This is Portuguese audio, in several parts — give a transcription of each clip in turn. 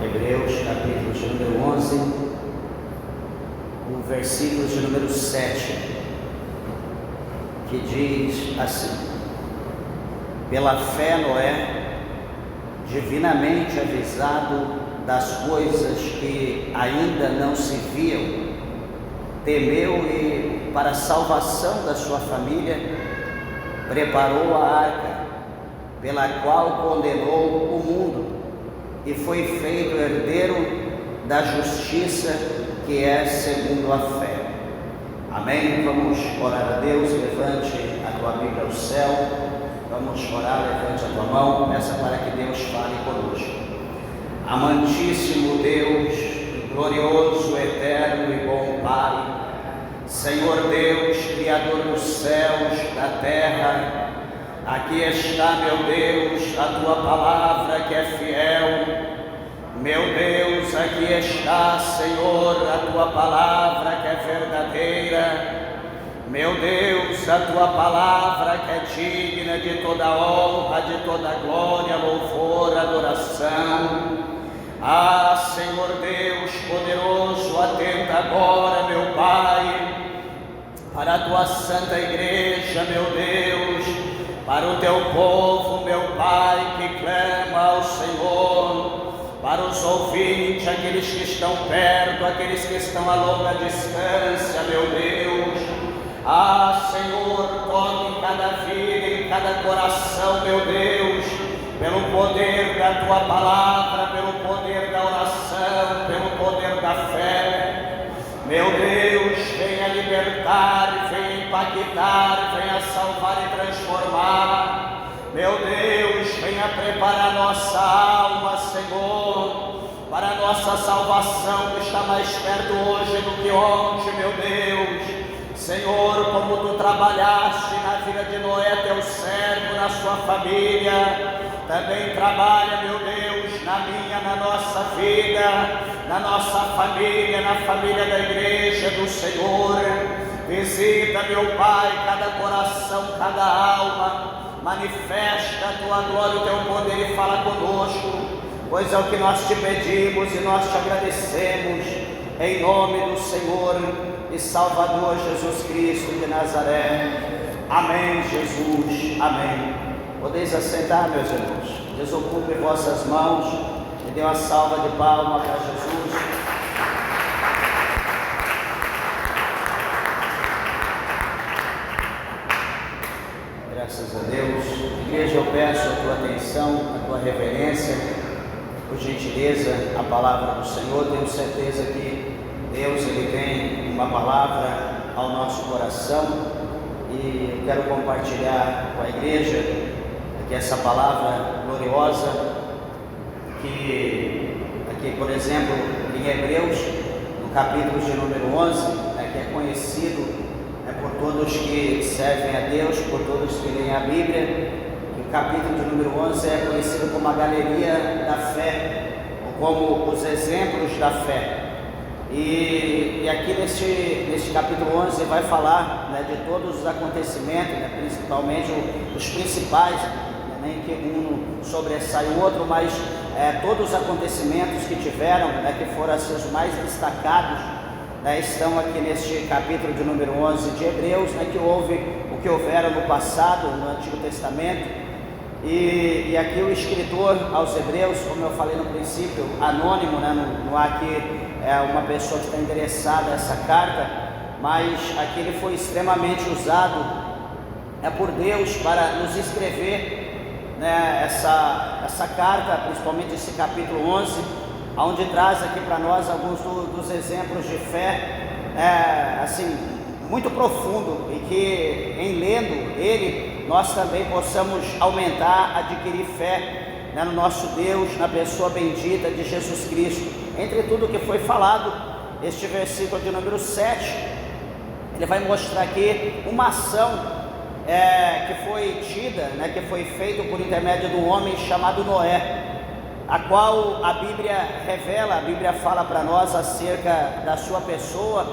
Hebreus, capítulo de número 11, o versículo de número 7, que diz assim: pela fé Noé, divinamente avisado das coisas que ainda não se viam, temeu e, para a salvação da sua família, preparou a arca, pela qual condenou o mundo, e foi feito herdeiro da justiça, que é segundo a fé. Amém? Vamos orar a Deus. Levante a tua Bíblia ao céu. Vamos orar, levante a tua mão, peça para que Deus fale conosco. Amantíssimo Deus, glorioso, eterno e bom Pai, Senhor Deus, Criador dos céus, da terra, aqui está, meu Deus, a tua palavra que é fiel. Meu Deus, aqui está, Senhor, a tua palavra que é verdadeira. Meu Deus, a tua palavra que é digna de toda honra, de toda glória, louvor, adoração. Ah, Senhor Deus poderoso, atenta agora, meu Pai, para a tua santa igreja, meu Deus, para o teu povo, meu Pai, que clama ao Senhor, para os ouvintes, aqueles que estão perto, aqueles que estão a longa distância, meu Deus. Ah, Senhor, toque em cada vida, em cada coração, meu Deus, pelo poder da tua palavra, pelo poder da oração, pelo poder da fé. Meu Deus, venha libertar, venha impactar, venha salvar e transformar. Meu Deus, venha preparar nossa alma, Senhor, para a nossa salvação, que está mais perto hoje do que ontem, meu Deus. Senhor, como tu trabalhaste na vida de Noé, teu servo, na sua família, também trabalha, meu Deus, na minha, na nossa vida, na nossa família, na família da igreja do Senhor. Visita, meu Pai, cada coração, cada alma, manifesta a tua glória, o teu poder e fala conosco, pois é o que nós te pedimos e nós te agradecemos, em nome do Senhor e Salvador Jesus Cristo de Nazaré. Amém, Jesus, amém. Podeis assentar, meus irmãos. Desocupe vossas mãos e dê uma salva de palmas para Jesus. Graças a Deus. Igreja, eu peço a tua atenção, a tua reverência, por gentileza, a palavra do Senhor. Tenho certeza que Deus, Ele tem uma palavra ao nosso coração e eu quero compartilhar com a igreja aqui essa palavra gloriosa que aqui, por exemplo, em Hebreus, no capítulo de número 11, que é conhecido por todos que servem a Deus, por todos que leem a Bíblia. O capítulo de número 11 é conhecido como a galeria da fé, ou como os exemplos da fé. E aqui neste capítulo 11 vai falar, de todos os acontecimentos, principalmente os principais, nem que um sobressai o outro, mas todos os acontecimentos que tiveram, que foram assim, os mais destacados, estão aqui neste capítulo de número 11 de Hebreus, que houve o que houveram no passado, no Antigo Testamento. E aqui o escritor aos Hebreus, como eu falei no princípio, anônimo, não há aqui uma pessoa que está endereçada a essa carta, mas aqui ele foi extremamente usado por Deus para nos escrever essa carta, principalmente esse capítulo 11, onde traz aqui para nós alguns dos exemplos de fé, assim, muito profundo, e que em lendo ele, nós também possamos aumentar, adquirir fé no nosso Deus, na pessoa bendita de Jesus Cristo. Entre tudo que foi falado, este versículo de número 7, ele vai mostrar aqui uma ação que foi tida, que foi feita por intermédio de um homem chamado Noé, a qual a Bíblia revela, a Bíblia fala para nós acerca da sua pessoa,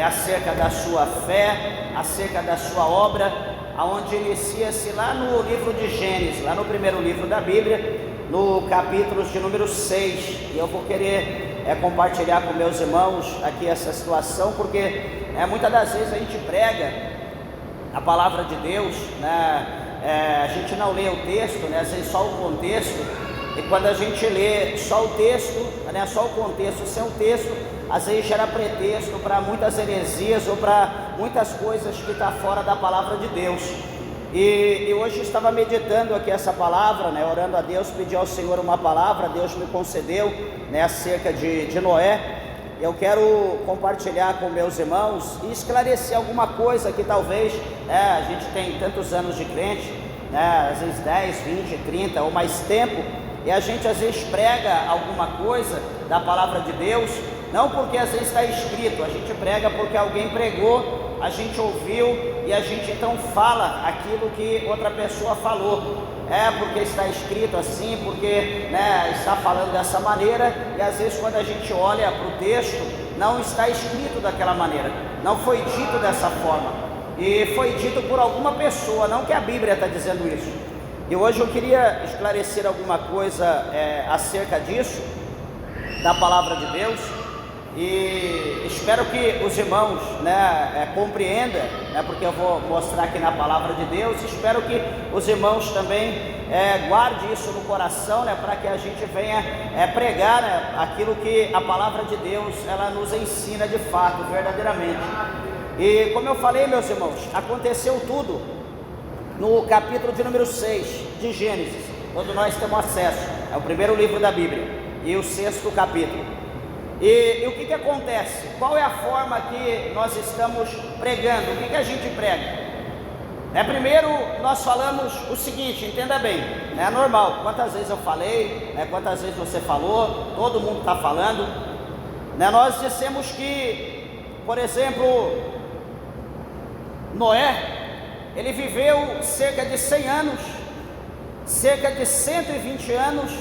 acerca da sua fé, acerca da sua obra, aonde inicia-se lá no livro de Gênesis, lá no primeiro livro da Bíblia, no capítulo de número 6, e eu vou querer compartilhar com meus irmãos aqui essa situação, porque muitas das vezes a gente prega a palavra de Deus, né? A gente não lê o texto, né? Às vezes só o contexto. E quando a gente lê só o texto, né, só o contexto, sem o texto, às vezes gera pretexto para muitas heresias ou para muitas coisas que estão fora da palavra de Deus. E hoje eu estava meditando aqui essa palavra, né, orando a Deus, pedi ao Senhor uma palavra, Deus me concedeu, né, acerca de Noé. Eu quero compartilhar com meus irmãos e esclarecer alguma coisa que talvez, a gente tem tantos anos de crente, né, às vezes 10, 20, 30 ou mais tempo, e a gente às vezes prega alguma coisa da palavra de Deus, não porque às vezes está escrito, a gente prega porque alguém pregou, a gente ouviu e a gente então fala aquilo que outra pessoa falou. Porque está escrito assim, porque, né, está falando dessa maneira, e às vezes quando a gente olha para o texto, não está escrito daquela maneira, não foi dito dessa forma, e foi dito por alguma pessoa, não que a Bíblia está dizendo isso. E hoje eu queria esclarecer alguma coisa acerca disso, da palavra de Deus, e espero que os irmãos, né, compreendam, né, porque eu vou mostrar aqui na palavra de Deus, espero que os irmãos também guardem isso no coração, né, para que a gente venha pregar, né, aquilo que a palavra de Deus ela nos ensina de fato, verdadeiramente. E como eu falei, meus irmãos, aconteceu tudo no capítulo de número 6 de Gênesis, onde nós temos acesso, é o primeiro livro da Bíblia, e o 6º capítulo. E o que acontece? Qual é a forma que nós estamos pregando? O que a gente prega? Primeiro nós falamos o seguinte, entenda bem, é normal, quantas vezes eu falei, quantas vezes você falou, todo mundo está falando, né? Nós dissemos que, por exemplo, Noé, ele viveu cerca de 100 anos, cerca de 120 anos,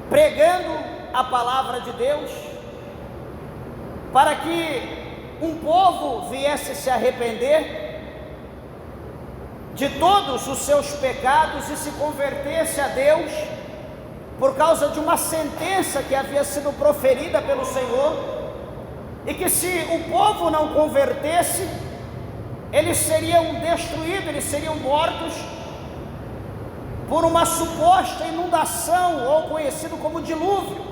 pregando a palavra de Deus, para que um povo viesse se arrepender de todos os seus pecados e se convertesse a Deus, por causa de uma sentença que havia sido proferida pelo Senhor, e que se o povo não convertesse, eles seriam destruídos, eles seriam mortos por uma suposta inundação, ou conhecido como dilúvio,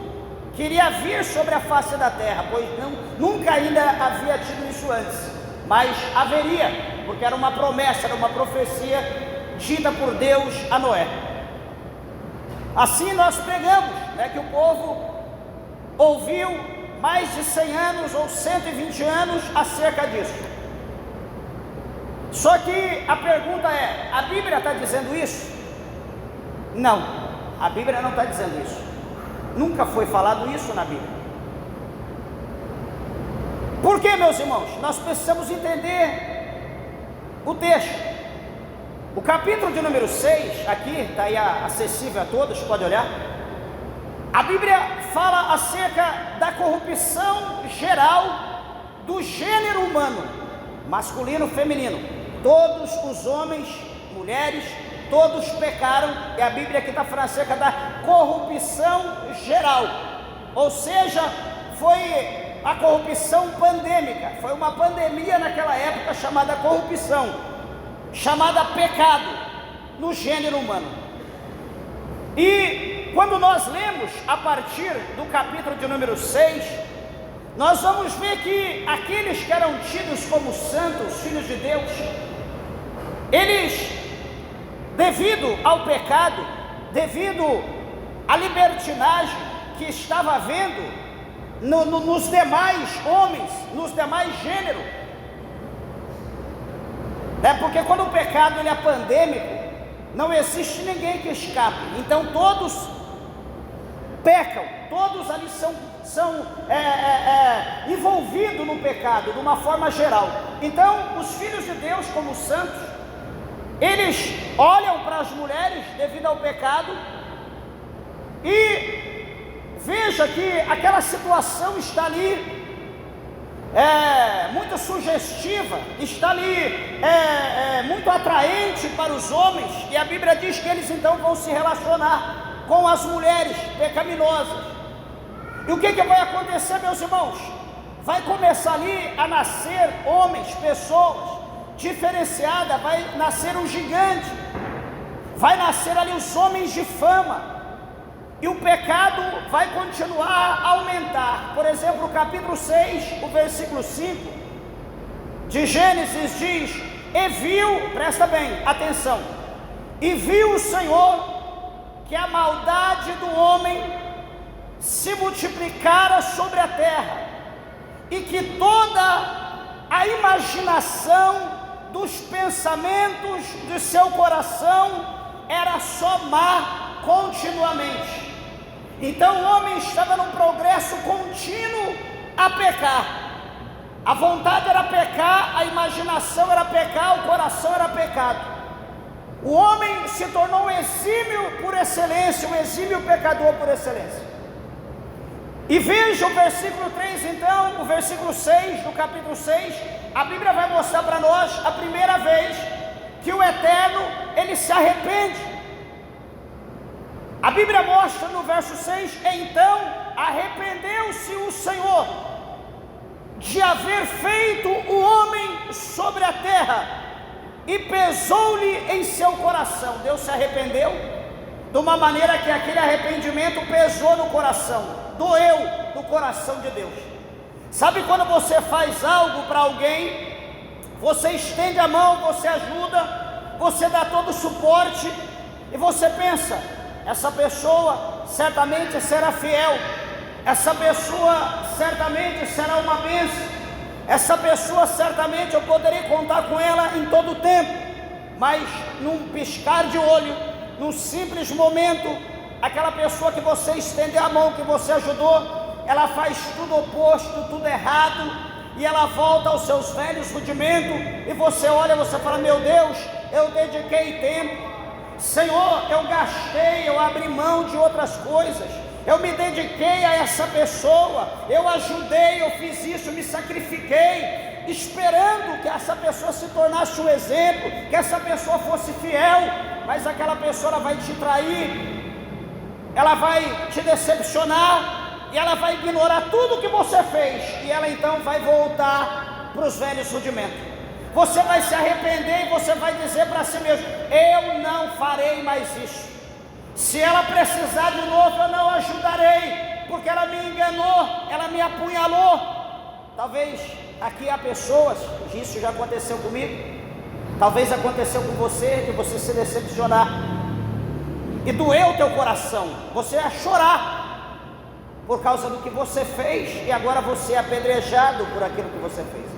que iria vir sobre a face da terra, pois nunca ainda havia tido isso antes, mas haveria, porque era uma promessa, era uma profecia dita por Deus a Noé. Assim nós pregamos, né, que o povo ouviu mais de 100 anos ou 120 anos acerca disso. Só que a pergunta é, a Bíblia está dizendo isso? Não, a Bíblia não está dizendo isso. Nunca foi falado isso na Bíblia. Por que, meus irmãos? Nós precisamos entender o texto. O capítulo de número 6, aqui, está aí acessível a todos, pode olhar. A Bíblia fala acerca da corrupção geral do gênero humano, masculino, feminino. Todos os homens, mulheres, todos pecaram, e a Bíblia aqui está falando acerca da corrupção geral, ou seja, foi a corrupção pandêmica, foi uma pandemia naquela época chamada corrupção, chamada pecado no gênero humano. E quando nós lemos a partir do capítulo de número 6, nós vamos ver que aqueles que eram tidos como santos, filhos de Deus, eles, devido ao pecado, devido à libertinagem que estava havendo nos demais homens, nos demais gêneros, porque quando o pecado ele é pandêmico, não existe ninguém que escape, então todos pecam, todos ali são envolvidos no pecado, de uma forma geral. Então os filhos de Deus como santos, eles olham para as mulheres devido ao pecado e veja que aquela situação está ali muito sugestiva, está ali muito atraente para os homens, e a Bíblia diz que eles então vão se relacionar com as mulheres pecaminosas. E o que vai acontecer, meus irmãos? Vai começar ali a nascer homens, pessoas diferenciadas, vai nascer um gigante, vai nascer ali os homens de fama, e o pecado vai continuar a aumentar. Por exemplo, o capítulo 6, o versículo 5 de Gênesis diz: e viu, presta bem, atenção, e viu o Senhor que a maldade do homem se multiplicara sobre a terra, e que toda a imaginação dos pensamentos de seu coração era só má continuamente. Então o homem estava num progresso contínuo a pecar. A vontade era pecar, a imaginação era pecar, o coração era pecado. O homem se tornou um exímio por excelência, um exímio pecador por excelência. E veja o versículo 3, então, o versículo 6 do capítulo 6, a Bíblia vai mostrar para nós a primeira vez que o Eterno, ele se arrepende. A Bíblia mostra no verso 6, então arrependeu-se o Senhor de haver feito o homem sobre a terra, e pesou-lhe em seu coração. Deus se arrependeu de uma maneira que aquele arrependimento pesou no coração, doeu no coração de Deus. Sabe quando você faz algo para alguém, você estende a mão, você ajuda, você dá todo o suporte, e você pensa: essa pessoa certamente será fiel, essa pessoa certamente será uma bênção, essa pessoa certamente eu poderei contar com ela em todo o tempo. Mas num piscar de olho, num simples momento, aquela pessoa que você estendeu a mão, que você ajudou, ela faz tudo oposto, tudo errado, e ela volta aos seus velhos rudimentos, e você olha, você fala: meu Deus, eu dediquei tempo, Senhor, eu gastei, eu abri mão de outras coisas, eu me dediquei a essa pessoa, eu ajudei, eu fiz isso, me sacrifiquei, esperando que essa pessoa se tornasse um exemplo, que essa pessoa fosse fiel, mas aquela pessoa, ela vai te trair, ela vai te decepcionar, e ela vai ignorar tudo que você fez, e ela então vai voltar para os velhos rudimentos. Você vai se arrepender e você vai dizer para si mesmo: eu não farei mais isso. Se ela precisar de novo, eu não ajudarei, porque ela me enganou, ela me apunhalou. Talvez aqui há pessoas, isso já aconteceu comigo, talvez aconteceu com você, de você se decepcionar, e doeu o teu coração, você ia chorar, por causa do que você fez, e agora você é apedrejado por aquilo que você fez.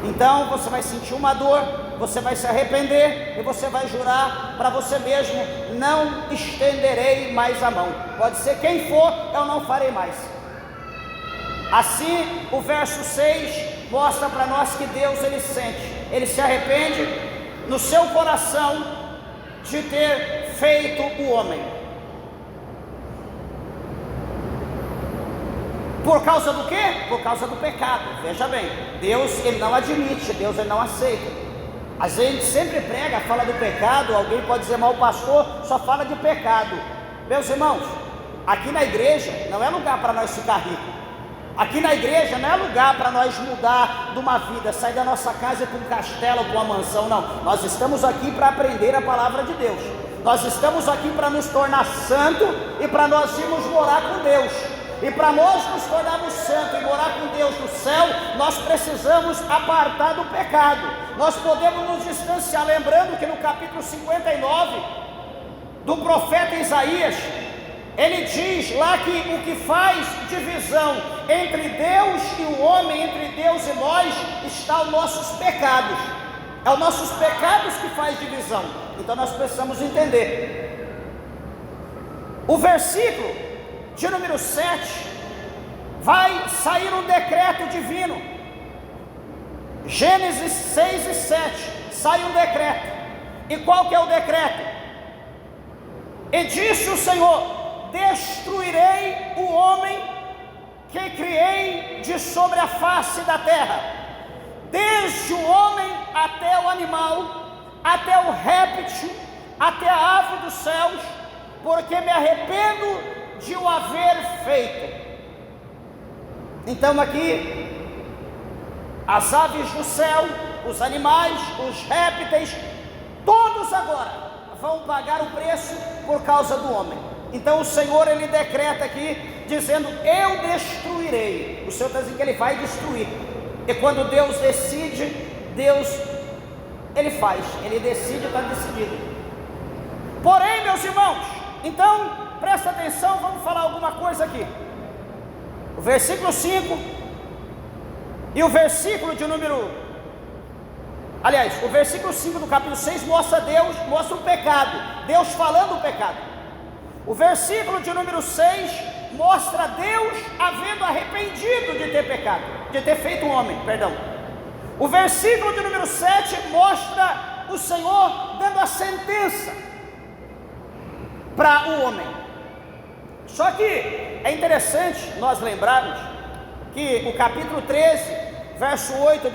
Então você vai sentir uma dor, você vai se arrepender, e você vai jurar para você mesmo: não estenderei mais a mão, pode ser quem for, eu não farei mais. Assim o verso 6 mostra para nós que Deus, ele sente, ele se arrepende no seu coração de ter feito o homem. Por causa do quê? Por causa do pecado. Veja bem, Deus, ele não admite, Deus, ele não aceita. A gente sempre prega, fala do pecado, alguém pode dizer: mas o pastor só fala de pecado. Meus irmãos, aqui na igreja não é lugar para nós ficar ricos. Aqui na igreja não é lugar para nós mudar de uma vida, sair da nossa casa para um castelo, para uma mansão, não. Nós estamos aqui para aprender a palavra de Deus. Nós estamos aqui para nos tornar santo e para nós irmos morar com Deus. E para nós nos tornarmos santos e morar com Deus no céu, nós precisamos apartar do pecado. Nós podemos nos distanciar, lembrando que no capítulo 59 do profeta Isaías, ele diz lá que o que faz divisão entre Deus e o homem, entre Deus e nós, está os nossos pecados. É os nossos pecados que faz divisão. Então nós precisamos entender. O versículo de número 7, vai sair um decreto divino. Gênesis 6 e 7, sai um decreto. E qual que é o decreto? E disse o Senhor: destruirei o homem que criei de sobre a face da terra, desde o homem até o animal, até o réptil, até a ave dos céus, porque me arrependo de o haver feito. Então aqui, as aves do céu, os animais, os répteis, todos agora vão pagar o preço por causa do homem. Então o Senhor, ele decreta aqui, dizendo: eu destruirei. O Senhor está dizendo que ele vai destruir. E quando Deus decide, Deus, ele faz, ele decide, está decidido. Porém, meus irmãos, então presta atenção, vamos falar alguma coisa aqui. O versículo 5 e o versículo de número, aliás, o versículo 5 do capítulo 6 mostra Deus, mostra o pecado, Deus falando o pecado. O versículo de número 6 mostra Deus havendo arrependido de ter pecado, de ter feito um homem, perdão. O versículo de número 7 mostra o Senhor dando a sentença para o homem. Só que é interessante nós lembrarmos que o capítulo 13, verso 8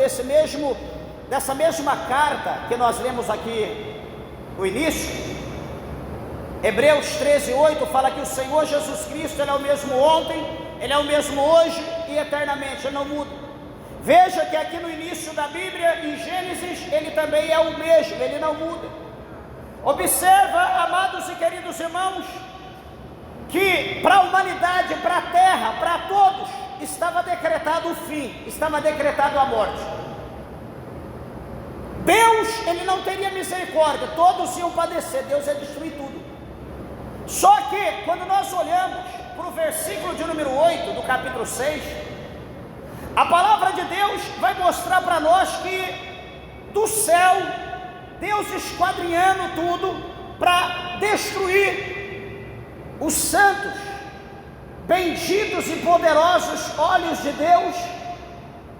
dessa mesma carta que nós lemos aqui no início, Hebreus 13, 8, fala que o Senhor Jesus Cristo, ele é o mesmo ontem, ele é o mesmo hoje e eternamente, ele não muda. Veja que aqui no início da Bíblia, em Gênesis, ele também é o mesmo, ele não muda. Observa, amados e queridos irmãos, que para a humanidade, para a terra, para todos, estava decretado o fim, estava decretado a morte. Deus, ele não teria misericórdia, todos iam padecer, Deus ia destruir tudo. Só que, quando nós olhamos para o versículo de número 8 do capítulo 6, a palavra de Deus vai mostrar para nós que do céu, Deus esquadrinhando tudo para destruir os santos, benditos e poderosos olhos de Deus,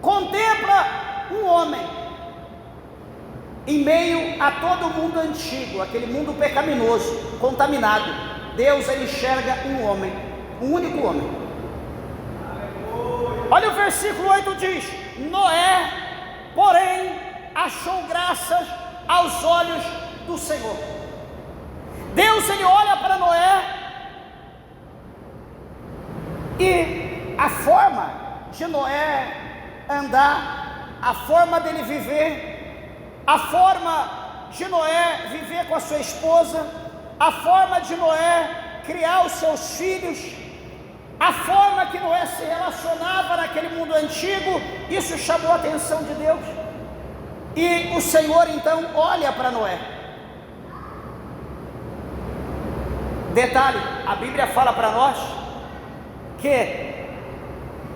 contempla um homem em meio a todo o mundo antigo, aquele mundo pecaminoso, contaminado. Deus, ele enxerga um homem, um único homem. Olha o versículo 8 diz: Noé, porém, achou graças aos olhos do Senhor. Deus, ele olha para Noé, e a forma de Noé andar, a forma dele viver, a forma de Noé viver com a sua esposa, a forma de Noé criar os seus filhos, a forma que Noé se relacionava naquele mundo antigo, isso chamou a atenção de Deus. E o Senhor então olha para Noé. Detalhe, a Bíblia fala para nós que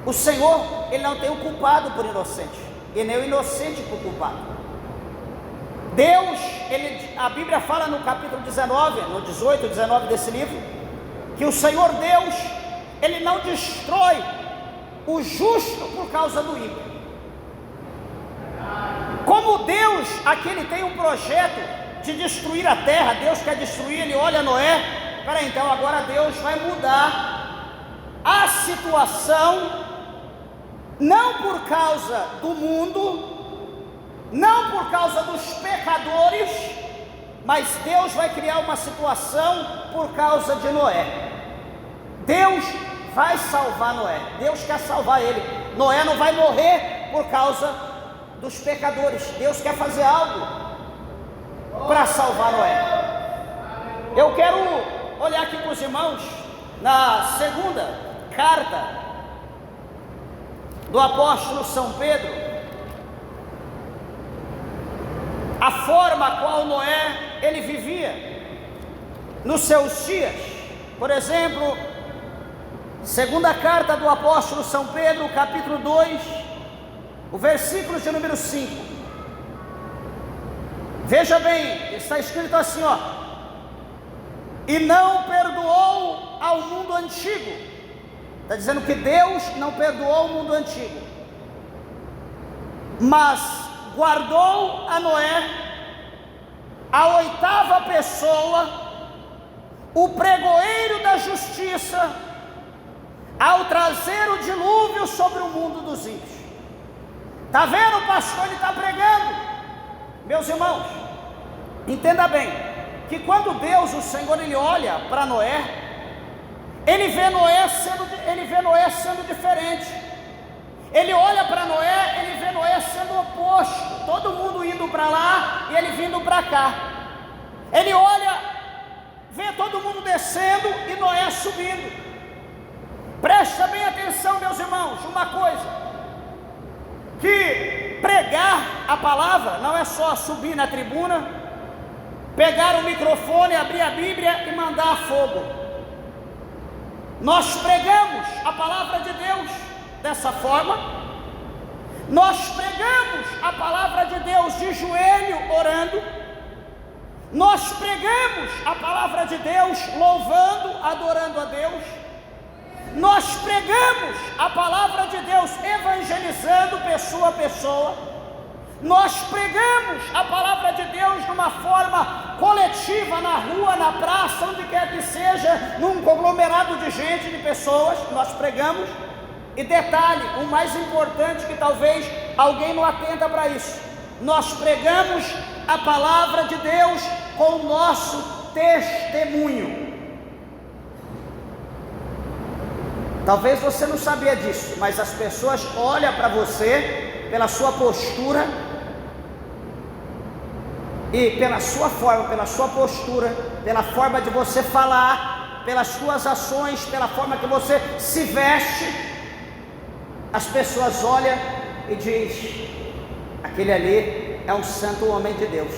o Senhor, ele não tem o culpado por inocente, e nem o inocente por culpado. Deus, a Bíblia fala no capítulo 19, no 18, 19 desse livro, que o Senhor Deus, ele não destrói o justo por causa do ímpio. Como Deus, aqui ele tem um projeto de destruir a terra, Deus quer destruir, ele olha Noé, peraí, então agora Deus vai mudar a situação, não por causa do mundo, não por causa dos pecadores, mas Deus vai criar uma situação por causa de Noé. Deus vai salvar Noé, Deus quer salvar ele. Noé não vai morrer por causa dos pecadores, Deus quer fazer algo para salvar Noé. Eu quero olhar aqui com os irmãos na segunda carta do apóstolo São Pedro, a forma a qual Noé ele vivia nos seus dias. Por exemplo, segunda carta do apóstolo São Pedro, capítulo 2, o versículo de número 5. Veja bem, está escrito assim, ó: e não perdoou ao mundo antigo. Está dizendo que Deus não perdoou o mundo antigo, mas guardou a Noé, a oitava pessoa, o pregoeiro da justiça, ao trazer o dilúvio sobre o mundo dos ímpios. Está vendo, o pastor, ele está pregando. Meus irmãos, entenda bem, que quando Deus, o Senhor, Ele olha para Noé, Ele vê Noé sendo diferente. Ele olha para Noé, Ele vê Noé sendo oposto, todo mundo indo para lá e ele vindo para cá. Ele olha, vê todo mundo descendo e Noé subindo. Presta bem atenção, meus irmãos, uma coisa, que pregar a palavra não é só subir na tribuna, pegar o microfone, abrir a Bíblia e mandar fogo. Nós pregamos a palavra de Deus dessa forma, nós pregamos a palavra de Deus de joelho orando, nós pregamos a palavra de Deus louvando, adorando a Deus, nós pregamos a palavra de Deus evangelizando pessoa a pessoa, nós pregamos a palavra de Deus de uma forma coletiva, na rua, na praça, onde quer que seja, num conglomerado de gente, de pessoas, nós pregamos. E detalhe, o mais importante, que talvez alguém não atenta para isso, nós pregamos a palavra de Deus com o nosso testemunho. Talvez você não sabia disso, mas as pessoas olham para você pela sua postura e pela sua forma, pela sua postura, pela forma de você falar, pelas suas ações, pela forma que você se veste. As pessoas olham e dizem: aquele ali é um santo homem de Deus,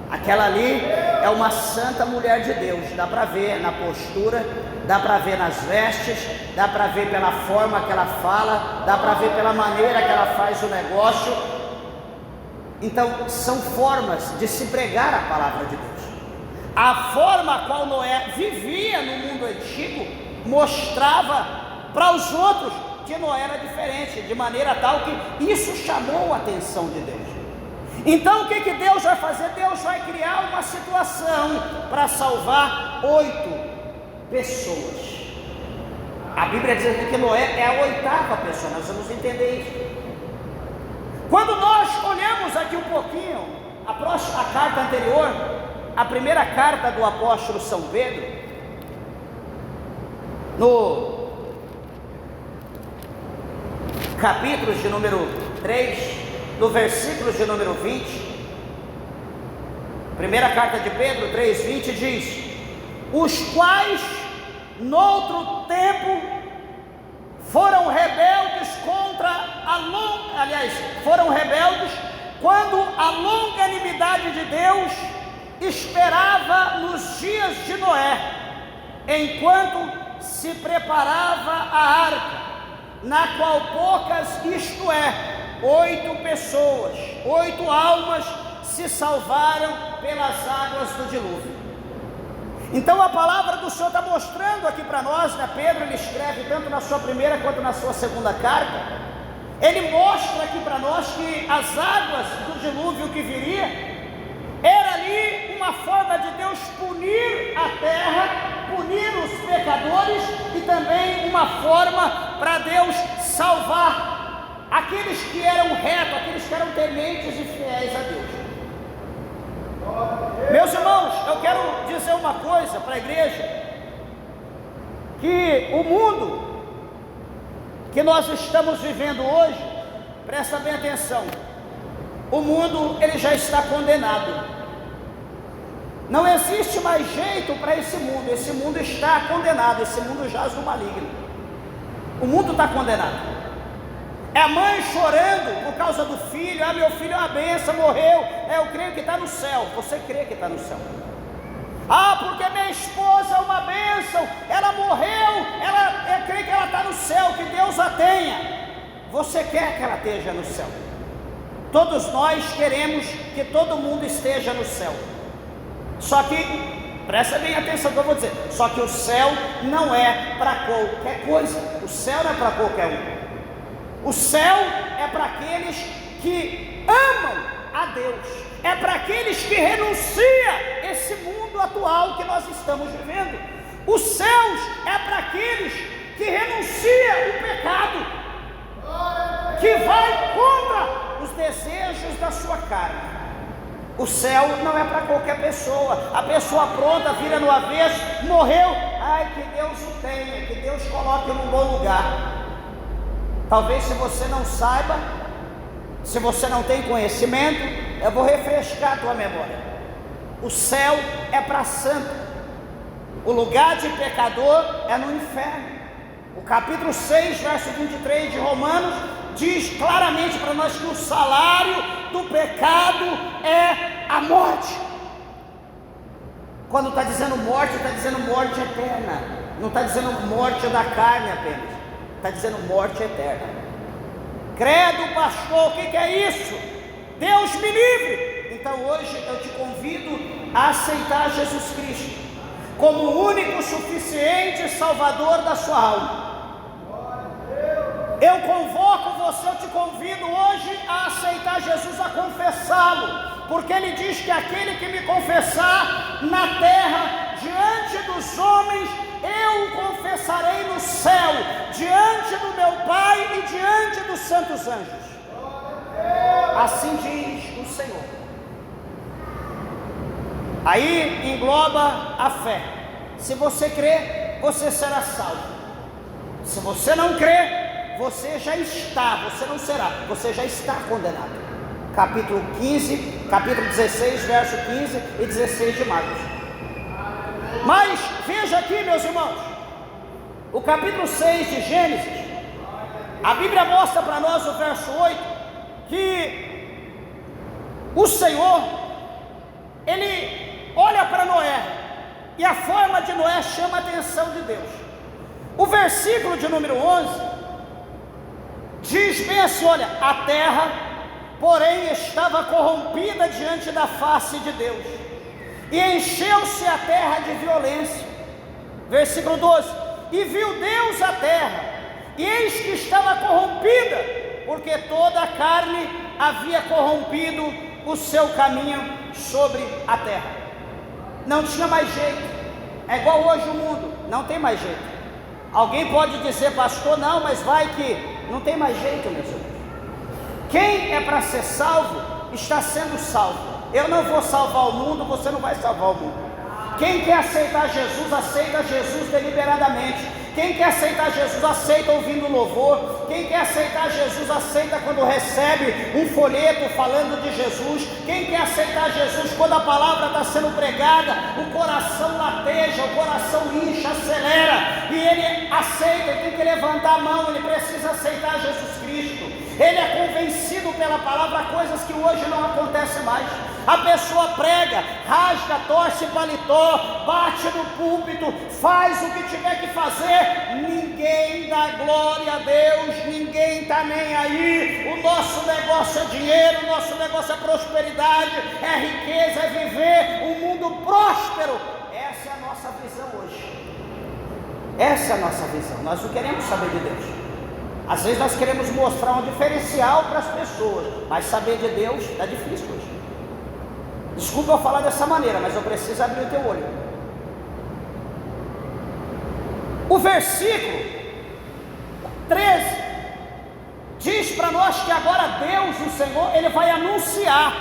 aquela ali é uma santa mulher de Deus. Dá para ver na postura, dá para ver nas vestes, dá para ver pela forma que ela fala, dá para ver pela maneira que ela faz o negócio. Então são formas de se pregar a palavra de Deus. A forma a qual Noé vivia no mundo antigo mostrava para os outros que Noé era diferente, de maneira tal que isso chamou a atenção de Deus. Então o que Deus vai fazer? Deus vai criar uma situação para salvar 8 pessoas. A Bíblia diz aqui que Noé é a 8ª pessoa, nós vamos entender isso. Quando nós olhamos aqui um pouquinho a carta anterior, a primeira carta do apóstolo São Pedro, no capítulo de número 3, no versículo de número 20, primeira carta de Pedro 3:20 diz: os quais noutro tempo foram rebeldes foram rebeldes quando a longanimidade de Deus esperava nos dias de Noé, enquanto se preparava a arca, na qual poucas, isto é, 8 pessoas, 8 almas se salvaram pelas águas do dilúvio. Então a palavra do Senhor está mostrando aqui para nós, né? Pedro, ele escreve tanto na sua primeira quanto na sua segunda carta, ele mostra aqui para nós que as águas do dilúvio que viria, era ali uma forma de Deus punir a terra, punir os pecadores, e também uma forma para Deus salvar aqueles que eram retos, aqueles que eram tementes e fiéis a Deus. Meus irmãos, eu quero dizer uma coisa para a igreja, que o mundo que nós estamos vivendo hoje, presta bem atenção, o mundo ele já está condenado. Não existe mais jeito para esse mundo está condenado, esse mundo jaz no maligno. O mundo está condenado. É a mãe chorando por causa do filho: meu filho é uma bênção, morreu, eu creio que está no céu. Você crê que está no céu? Porque minha esposa é uma bênção, ela morreu, eu creio que ela está no céu, que Deus a tenha. Você quer que ela esteja no céu? Todos nós queremos que todo mundo esteja no céu. Só que, presta bem atenção no que eu vou dizer, só que o céu não é para qualquer coisa. O céu não é para qualquer um. O céu é para aqueles que amam a Deus, é para aqueles que renunciam esse mundo atual que nós estamos vivendo. Os céus é para aqueles que renunciam o pecado, que vai contra os desejos da sua carne. O céu não é para qualquer pessoa. A pessoa pronta, vira no avesso, morreu. Ai, que Deus o tenha, que Deus coloque num bom lugar. Talvez, se você não saiba, se você não tem conhecimento, eu vou refrescar a tua memória. O céu é para santo. O lugar de pecador é no inferno. O capítulo 6, verso 23 de Romanos diz claramente para nós que o salário do pecado é a morte. Quando está dizendo morte morte eterna. Não está dizendo morte da carne apenas, está dizendo morte eterna. Credo, pastor, o que é isso? Deus me livre. Então hoje eu te convido a aceitar Jesus Cristo como o único, suficiente Salvador da sua alma. Eu convoco você, eu te convido hoje a aceitar Jesus, a confessá-lo, porque ele diz que aquele que me confessar na terra, diante dos homens, eu o confessarei no céu, diante do meu Pai e diante dos santos anjos. Assim diz o Senhor. Aí engloba a fé. Se você crer, você será salvo. Se você não crer, você já está, você não será, você já está condenado. Capítulo 16, verso 15 e 16 de Marcos. Mas veja aqui, meus irmãos, o capítulo 6 de Gênesis, a Bíblia mostra para nós o verso 8, que o Senhor, ele olha para Noé, e a forma de Noé chama a atenção de Deus. O versículo de número 11 diz bem assim: olha, a terra, porém, estava corrompida diante da face de Deus, e encheu-se a terra de violência. Versículo 12: e viu Deus a terra, e eis que estava corrompida, porque toda a carne havia corrompido o seu caminho sobre a terra. Não tinha mais jeito. É igual hoje o mundo, não tem mais jeito. Alguém pode dizer: pastor, não, mas vai que não tem mais jeito, meus irmãos. Quem é para ser salvo, está sendo salvo. Eu não vou salvar o mundo, você não vai salvar o mundo. Quem quer aceitar Jesus, aceita Jesus deliberadamente. Quem quer aceitar Jesus, aceita ouvindo louvor. Quem quer aceitar Jesus, aceita quando recebe um folheto falando de Jesus. Quem quer aceitar Jesus, quando a palavra está sendo pregada, o coração lateja, o coração incha, acelera, e ele aceita. Ele tem que levantar a mão, ele precisa aceitar Jesus Cristo. Ele é convencido pela palavra, coisas que hoje não acontecem mais. A pessoa prega, rasga, torce paletó, bate no púlpito, faz o que tiver que fazer, ninguém dá glória a Deus, ninguém está nem aí. O nosso negócio é dinheiro, o nosso negócio é prosperidade, é riqueza, é viver um mundo próspero. Essa é a nossa visão hoje. Essa é a nossa visão. Nós não queremos saber de Deus. Às vezes nós queremos mostrar um diferencial para as pessoas, mas saber de Deus está difícil hoje. Desculpa eu falar dessa maneira, mas eu preciso abrir o teu olho. O versículo 13 diz para nós que agora Deus, o Senhor, ele vai anunciar.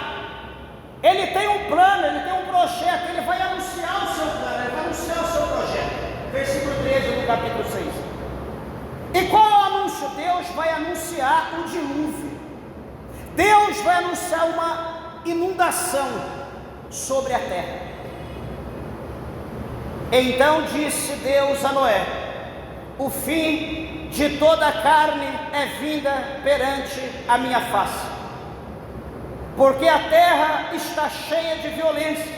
Ele tem um plano, ele tem um projeto, ele vai anunciar o seu plano, ele vai anunciar o seu projeto. Versículo 13 do capítulo 6. E qual é o anúncio? Deus vai anunciar o dilúvio. Deus vai anunciar uma inundação sobre a terra. Então disse Deus a Noé: o fim de toda a carne é vinda perante a minha face, porque a terra está cheia de violência,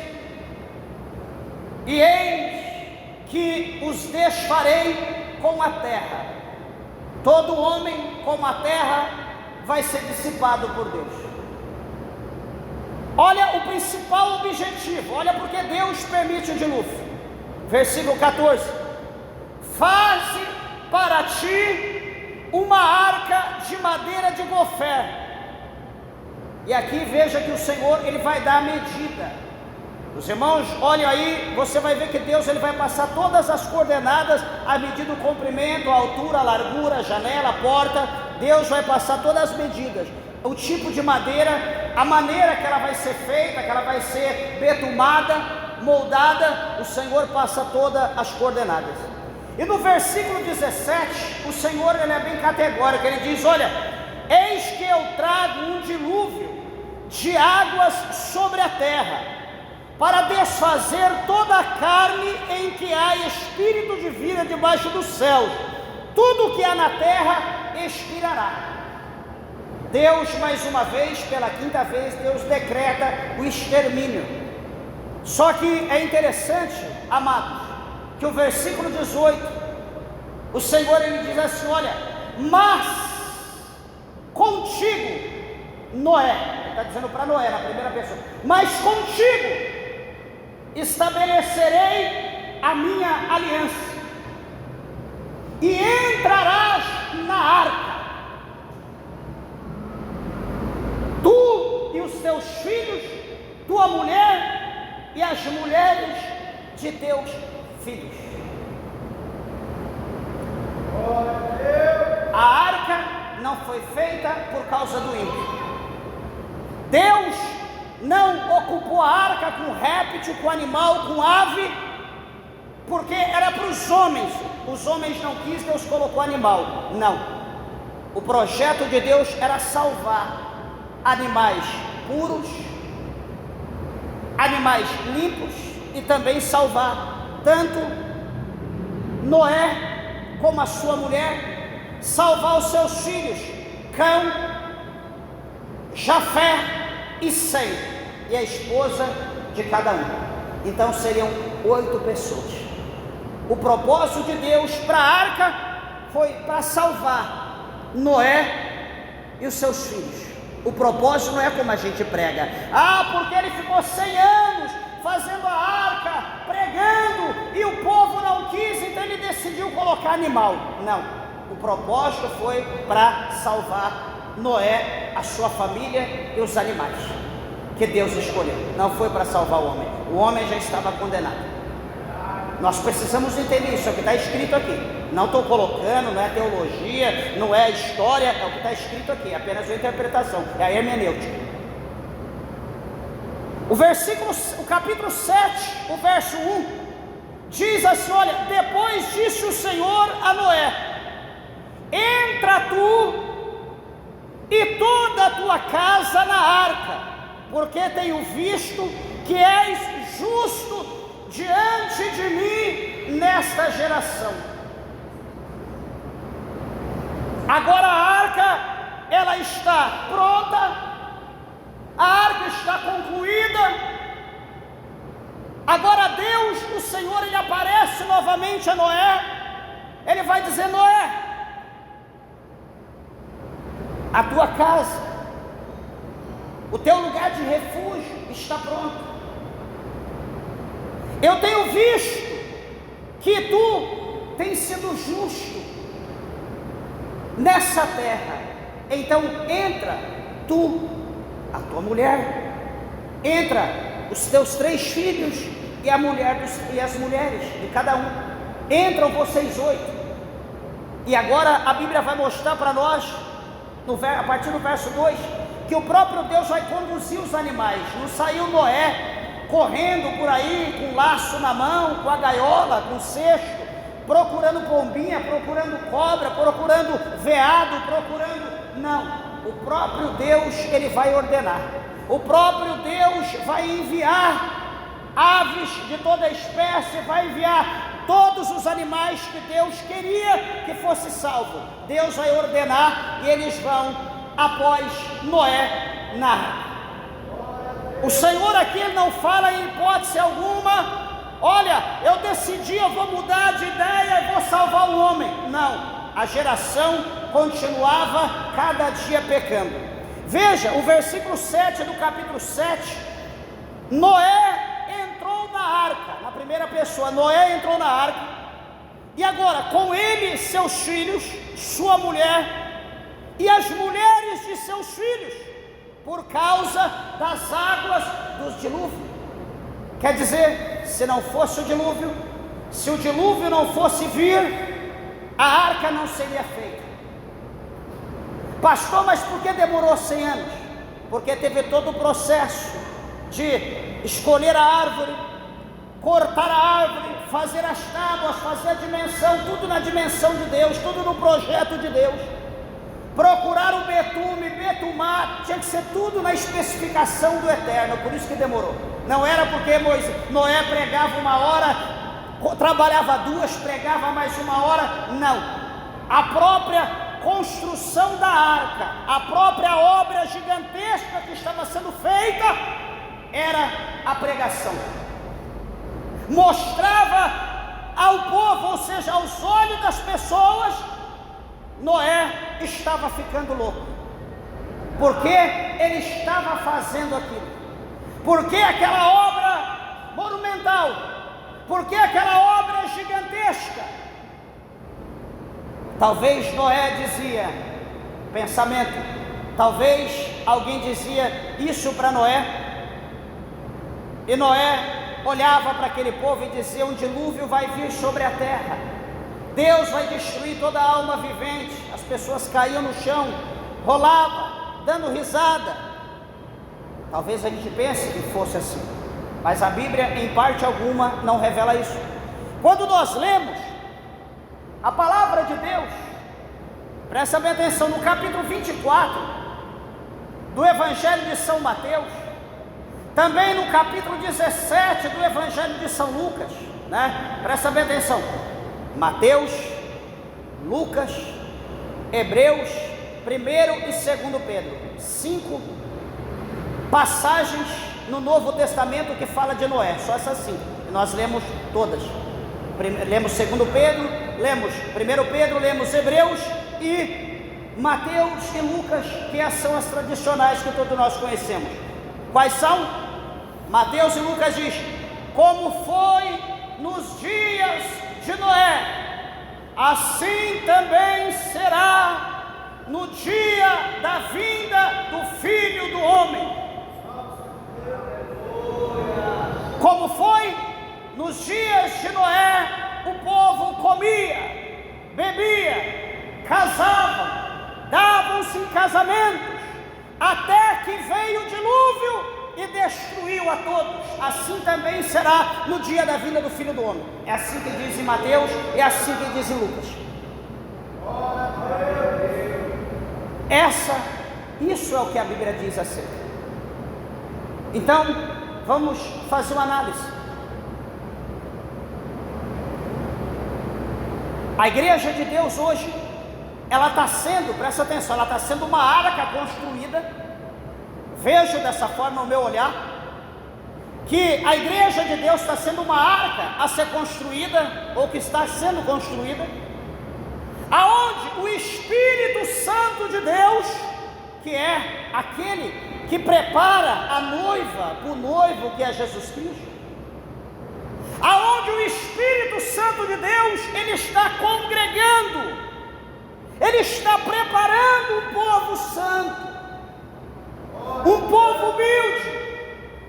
e eis que os desfarei com a terra. Todo homem como a terra vai ser dissipado por Deus. Olha o principal objetivo, olha porque Deus permite o dilúvio. Versículo 14: faze para ti uma arca de madeira de gofer. E aqui veja que o Senhor, ele vai dar a medida. Os irmãos, olhem aí, você vai ver que Deus, ele vai passar todas as coordenadas, a medida do comprimento, a altura, a largura, a janela, a porta. Deus vai passar todas as medidas. o tipo de madeira, a maneira que ela vai ser feita, que ela vai ser betumada, moldada, o Senhor passa todas as coordenadas. E no versículo 17, o Senhor ele é bem categórico, ele diz: olha, eis que eu trago um dilúvio de águas sobre a terra, para desfazer toda a carne em que há espírito de vida debaixo do céu. Tudo que há na terra expirará. Deus, mais uma vez, pela quinta vez, Deus decreta o extermínio. Só que é interessante, amados, que o versículo 18, o Senhor ele diz assim: olha, mas contigo, Noé, ele está dizendo para Noé na primeira pessoa, mas contigo estabelecerei a minha aliança, e entrarás na arca, tu e os teus filhos, tua mulher e as mulheres de teus filhos. A arca não foi feita por causa do ímpio. Deus não ocupou a arca com réptil, com animal, com ave, porque era para os homens. Os homens não quis, Deus colocou animal. Não. O projeto de Deus era salvar animais puros, animais limpos, e também salvar tanto Noé como a sua mulher, salvar os seus filhos, Cão, Jafé e Sem, e a esposa de cada um. Então seriam 8 pessoas. O propósito de Deus para a arca foi para salvar Noé e os seus filhos. O propósito não é como a gente prega: porque ele ficou 100 anos fazendo a arca, pregando, e o povo não quis, então ele decidiu colocar animal. Não, o propósito foi para salvar Noé, a sua família e os animais que Deus escolheu. Não foi para salvar o homem. O homem já estava condenado. Nós precisamos entender isso, é o que está escrito aqui. Não estou colocando, não é teologia, não é história, é o que está escrito aqui, é apenas uma interpretação, é a hermenêutica. O capítulo 7, o verso 1, diz assim: olha, depois disse o Senhor a Noé: entra tu e toda a tua casa na arca, porque tenho visto que és justo diante de mim nesta geração. Agora a arca, ela está pronta, a arca está concluída. Agora Deus, o Senhor, ele aparece novamente a Noé. Ele vai dizer: Noé, a tua casa, o teu lugar de refúgio está pronto. Eu tenho visto que tu tens sido justo nessa terra. Então entra tu, a tua mulher, entra os teus 3 filhos e a mulher e as mulheres de cada um. Entram vocês 8. E agora a Bíblia vai mostrar para nós, a partir do verso 2, que o próprio Deus vai conduzir os animais. Não saiu Noé correndo por aí com laço na mão, com a gaiola, com o cesto, procurando pombinha, procurando cobra, procurando veado, não. O próprio Deus, ele vai ordenar. O próprio Deus vai enviar aves de toda espécie, vai enviar todos os animais que Deus queria que fosse salvo. Deus vai ordenar e eles vão após Noé na arca. O Senhor aqui ele não fala em hipótese alguma: olha, eu decidi, eu vou mudar de ideia e vou salvar o homem. Não, a geração continuava cada dia pecando. Veja o versículo 7 do capítulo 7. Noé entrou na arca, na primeira pessoa. Noé entrou na arca, e agora com ele seus filhos, sua mulher e as mulheres de seus filhos, por causa das águas do dilúvio. Quer dizer, se não fosse o dilúvio, se o dilúvio não fosse vir, a arca não seria feita. Pastor, mas por que demorou 100 anos? Porque teve todo o processo de escolher a árvore, cortar a árvore, fazer as tábuas, fazer a dimensão, tudo na dimensão de Deus, tudo no projeto de Deus. Procurar o betume, betumar, tinha que ser tudo na especificação do Eterno, por isso que demorou. Não era porque Noé pregava 1 hora, trabalhava 2, pregava mais 1 hora, não. A própria construção da arca, a própria obra gigantesca que estava sendo feita, era a pregação. Mostrava ao povo, ou seja, aos olhos das pessoas, Noé estava ficando louco, porque ele estava fazendo aquilo, porque aquela obra monumental, porque aquela obra gigantesca. Talvez Noé dizia, pensamento, talvez alguém dizia isso para Noé, e Noé olhava para aquele povo e dizia: um dilúvio vai vir sobre a terra, Deus vai destruir toda a alma vivente. As pessoas caíam no chão, rolavam, dando risada. Talvez a gente pense que fosse assim, mas a Bíblia em parte alguma não revela isso. Quando nós lemos a palavra de Deus, presta bem atenção, no capítulo 24 do Evangelho de São Mateus, também no capítulo 17 do Evangelho de São Lucas, né? Presta bem atenção, Mateus, Lucas, Hebreus, 1º e 2º Pedro, 5 passagens no Novo Testamento que fala de Noé, só essas 5, e nós lemos todas. Lemos 2º Pedro, lemos 1º Pedro, lemos Hebreus e Mateus e Lucas, que são as tradicionais que todos nós conhecemos. Quais são? Mateus e Lucas diz: como foi nos dias de Noé, assim também será no dia da vinda do Filho do Homem. Como foi nos dias de Noé, o povo comia, bebia, casava, davam-se em casamentos, até que veio o dilúvio e destruiu a todos. Assim também será no dia da vinda do Filho do Homem. É assim que diz em Mateus, é assim que diz em Lucas. Isso é o que a Bíblia diz acerca. Então, vamos fazer uma análise. A igreja de Deus hoje, ela está sendo, presta atenção, ela está sendo uma arca construída. Vejo dessa forma o meu olhar, que a igreja de Deus está sendo uma arca a ser construída, ou que está sendo construída, aonde o Espírito Santo de Deus, que é aquele que prepara a noiva, o noivo que é Jesus Cristo, aonde o Espírito Santo de Deus, ele está congregando, ele está preparando um povo santo, um povo humilde,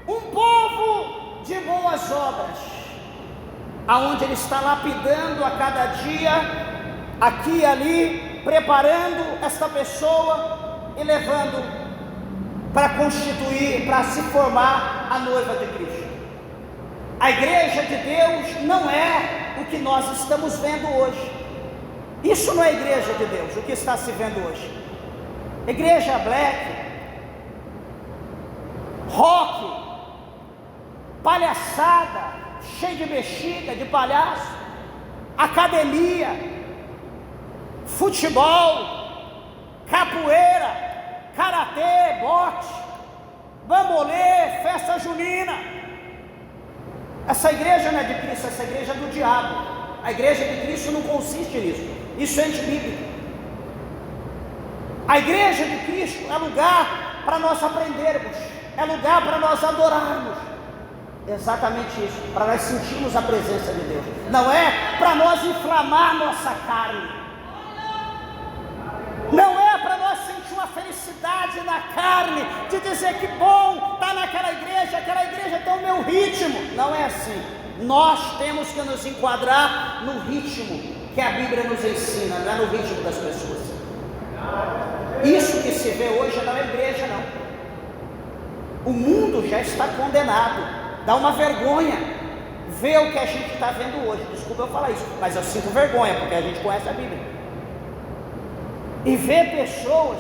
um povo de boas obras, aonde ele está lapidando a cada dia, aqui e ali, preparando esta pessoa e levando para constituir, para se formar a noiva de Cristo. A igreja de Deus não é o que nós estamos vendo hoje. Isso não é a igreja de Deus, o que está se vendo hoje. Igreja black, rock, palhaçada, cheio de bexiga, de palhaço, academia, futebol, capoeira, karatê, bote, bambolê, festa junina. Essa igreja não é de Cristo, essa igreja é do diabo. A igreja de Cristo não consiste nisso, isso é antibíblico. A igreja de Cristo é lugar para nós aprendermos, é lugar para nós adorarmos. Exatamente isso, para nós sentirmos a presença de Deus. Não é para nós inflamar nossa carne, não é para nós sentir uma felicidade na carne, de dizer que bom estar naquela igreja, aquela igreja tem o meu ritmo. Não é assim. Nós temos que nos enquadrar no ritmo que a Bíblia nos ensina, não é no ritmo das pessoas. Isso que se vê hoje não é igreja, não. O mundo já está condenado. Dá uma vergonha ver o que a gente está vendo hoje. Desculpa eu falar isso, mas eu sinto vergonha, porque a gente conhece a Bíblia. E ver pessoas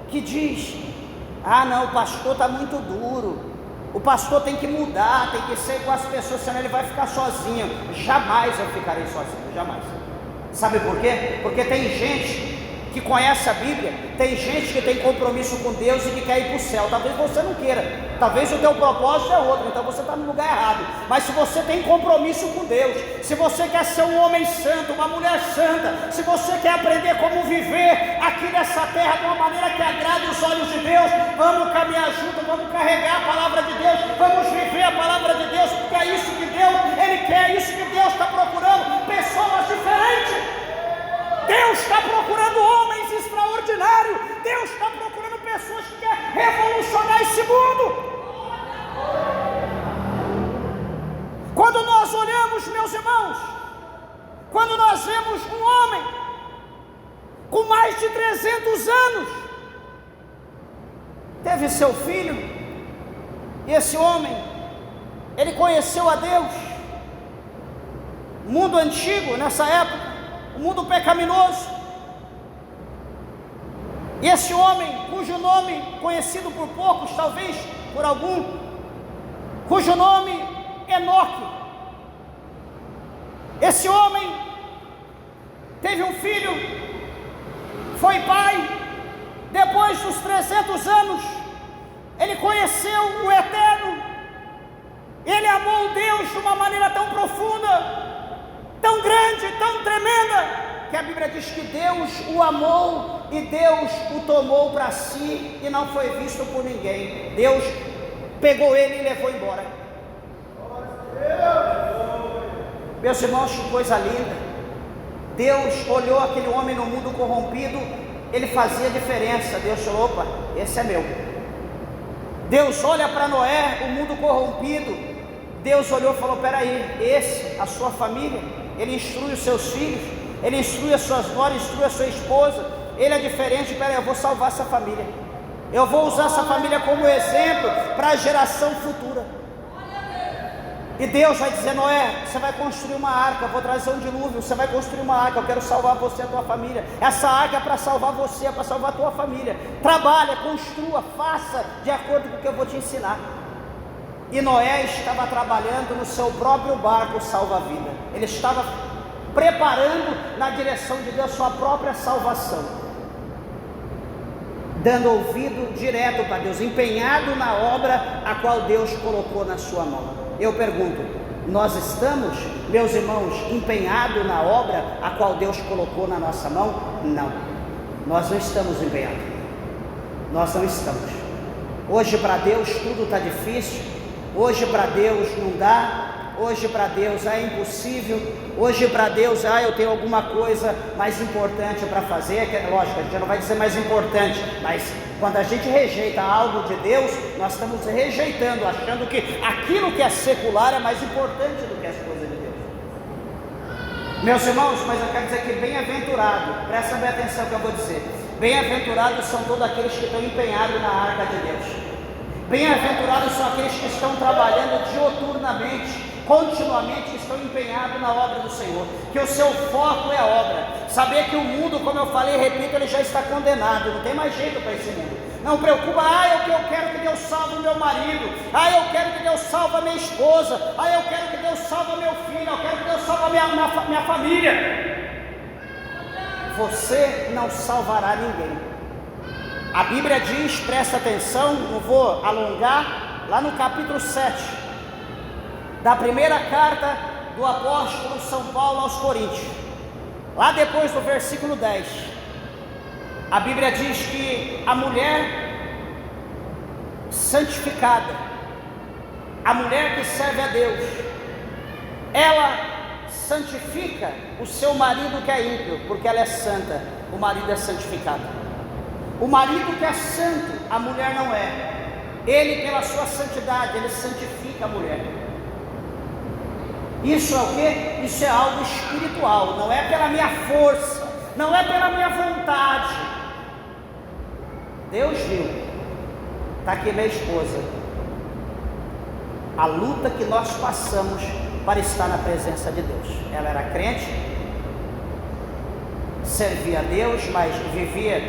que diz: ah não, o pastor está muito duro, o pastor tem que mudar, tem que ser com as pessoas, senão ele vai ficar sozinho. Jamais eu ficarei sozinho, jamais. Sabe por quê? Porque tem gente que conhece a Bíblia, tem gente que tem compromisso com Deus e que quer ir para o céu. Talvez você não queira, talvez o teu propósito é outro, então você está no lugar errado. Mas se você tem compromisso com Deus, se você quer ser um homem santo, uma mulher santa, se você quer aprender como viver aqui nessa terra de uma maneira que agrade os olhos de Deus, vamos caminhar junto, vamos carregar a palavra de Deus, vamos viver a palavra de Deus, porque é isso que Deus, Ele quer, é isso que Deus está procurando, pessoas diferentes. Deus está procurando homens extraordinários. Deus está procurando pessoas que querem revolucionar esse mundo. Quando nós olhamos, meus irmãos, quando nós vemos um homem com mais de 300 anos, teve seu filho, e esse homem, ele conheceu a Deus. Mundo antigo, nessa época, o mundo pecaminoso. E esse homem, cujo nome conhecido por poucos, talvez por algum, cujo nome Enoque. Esse homem teve um filho, foi pai. Depois dos 300 anos, ele conheceu o Eterno. Ele amou Deus de uma maneira tão profunda, tão grande, tão tremenda, que a Bíblia diz que Deus o amou e Deus o tomou para si e não foi visto por ninguém. Deus pegou ele e levou embora. Meus irmãos, que coisa linda. Deus olhou aquele homem no mundo corrompido, ele fazia diferença. Deus falou: opa, esse é meu. Deus olha para Noé, o mundo corrompido. Deus olhou e falou: peraí, esse, a sua família, ele instrui os seus filhos, ele instrui as suas noras, instrui a sua esposa, ele é diferente. Peraí, eu vou salvar essa família, eu vou usar essa família como exemplo para a geração futura. E Deus vai dizer: Noé, você vai construir uma arca, eu vou trazer um dilúvio, você vai construir uma arca, eu quero salvar você e a tua família. Essa arca é para salvar você, é para salvar a tua família. Trabalha, construa, faça de acordo com o que eu vou te ensinar. E Noé estava trabalhando no seu próprio barco salva-vida. Ele estava preparando na direção de Deus sua própria salvação, dando ouvido direto para Deus, empenhado na obra a qual Deus colocou na sua mão. Eu pergunto: nós estamos, meus irmãos, empenhados na obra a qual Deus colocou na nossa mão? Não, nós não estamos empenhados. Nós não estamos. Hoje para Deus tudo está difícil. Hoje para Deus não dá. Hoje para Deus é impossível. Hoje para Deus, eu tenho alguma coisa mais importante para fazer. Que, lógico, a gente não vai dizer mais importante, mas quando a gente rejeita algo de Deus, nós estamos rejeitando, achando que aquilo que é secular é mais importante do que as coisas de Deus. Meus irmãos, mas eu quero dizer que bem-aventurado, presta bem atenção no que eu vou dizer. Bem-aventurados são todos aqueles que estão empenhados na arca de Deus. Bem-aventurados são aqueles que estão trabalhando dioturnamente, continuamente, que estão empenhados na obra do Senhor, que o seu foco é a obra. Saber que o mundo, como eu falei, repito, ele já está condenado, não tem mais jeito para esse mundo. Não preocupa: eu quero que Deus salve o meu marido, eu quero que Deus salve a minha esposa, eu quero que Deus salve meu filho, eu quero que Deus salve a minha família. Você não salvará ninguém. A Bíblia diz, presta atenção, não vou alongar, lá no capítulo 7 da primeira carta do apóstolo São Paulo aos Coríntios, lá depois do versículo 10, a Bíblia diz que a mulher santificada, a mulher que serve a Deus, ela santifica o seu marido que é ímpio, porque ela é santa. O marido é santificado. O marido que é santo, a mulher não é. Ele, pela sua santidade, ele santifica a mulher. Isso é o quê? Isso é algo espiritual, não é pela minha força, não é pela minha vontade. Deus viu. Está aqui minha esposa. A luta que nós passamos para estar na presença de Deus. Ela era crente, servia a Deus, mas vivia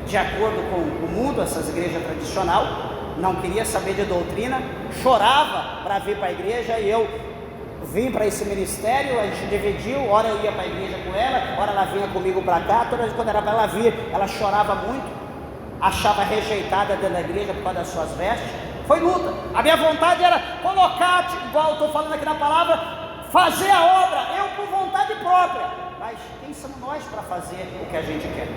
de acordo com o mundo, essas igrejas tradicionais, não queria saber de doutrina, chorava para vir para a igreja, e eu vim para esse ministério, a gente dividiu, ora eu ia para a igreja com ela, ora ela vinha comigo para cá, toda vez quando era para ela vir, ela chorava muito, achava rejeitada dentro da igreja por causa das suas vestes. Foi luta. A minha vontade era colocar, igual eu estou falando aqui na palavra, fazer a obra, eu por vontade própria, mas quem somos nós para fazer o que a gente quer?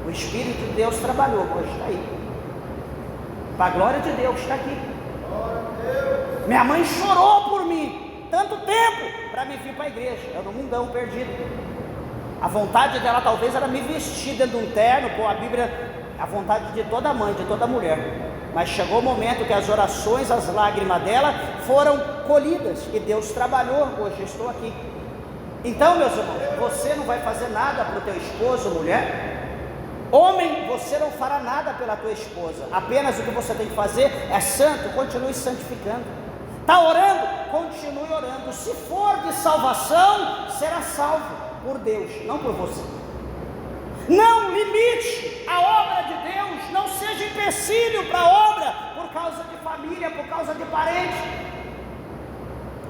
O Espírito de Deus trabalhou, hoje está aí, para a glória de Deus, está aqui. Minha mãe chorou por mim tanto tempo para me vir para a igreja, eu no mundão perdido. A vontade dela talvez era me vestir dentro de um terno, pô, a Bíblia, a vontade de toda mãe, de toda mulher, mas chegou o momento que as orações, as lágrimas dela foram colhidas, e Deus trabalhou, hoje estou aqui. Então, meus irmãos, você não vai fazer nada para o teu esposo, mulher. Homem, você não fará nada pela tua esposa, apenas o que você tem que fazer é santo, continue santificando. Está orando? Continue orando. Se for de salvação, será salvo por Deus, não por você. Não limite a obra de Deus, não seja empecilho para a obra, por causa de família, por causa de parente.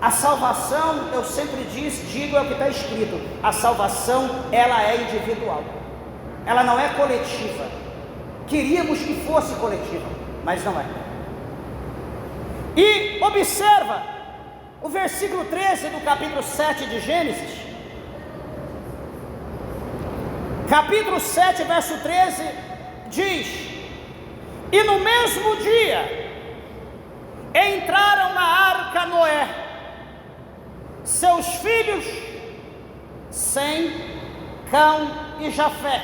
A salvação, eu sempre digo, é o que está escrito, a salvação, ela é individual, ela não é coletiva. Queríamos que fosse coletiva, mas não é. E observa o versículo 13 do capítulo 7 de Gênesis. Capítulo 7, verso 13 diz: e no mesmo dia entraram na arca Noé, seus filhos Sem, Cão e Jafé,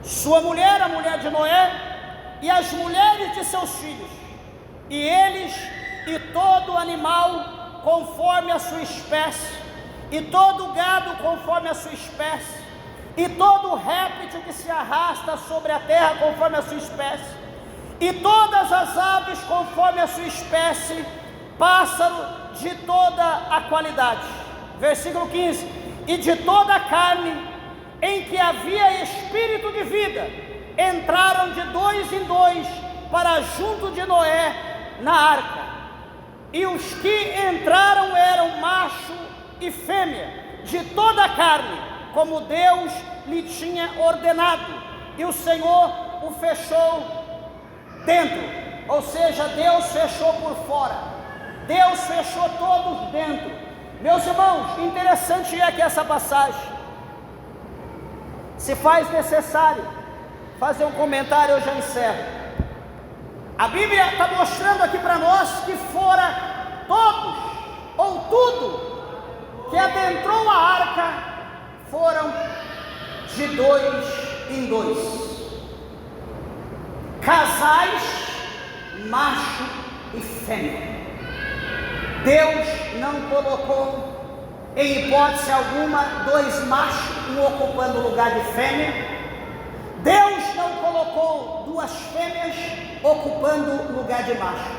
sua mulher, a mulher de Noé, e as mulheres de seus filhos, e eles e todo animal conforme a sua espécie, e todo gado conforme a sua espécie, e todo réptil que se arrasta sobre a terra conforme a sua espécie, e todas as aves conforme a sua espécie, pássaro de toda a qualidade. Versículo 15: e de toda a carne em que havia espírito de vida, entraram de 2 em 2 para junto de Noé na arca, e os que entraram eram macho e fêmea, de toda a carne, como Deus lhe tinha ordenado, e o Senhor o fechou dentro, ou seja, Deus fechou por fora, Deus fechou todos dentro. Meus irmãos, interessante é que essa passagem, se faz necessário fazer um comentário, eu já encerro. A Bíblia está mostrando aqui para nós que fora todos, ou tudo, que adentrou a arca, foram de 2 em 2, casais, macho e fêmea. Deus não colocou, em hipótese alguma, 2 machos, um ocupando o lugar de fêmea. Deus não colocou 2 fêmeas ocupando o lugar de macho.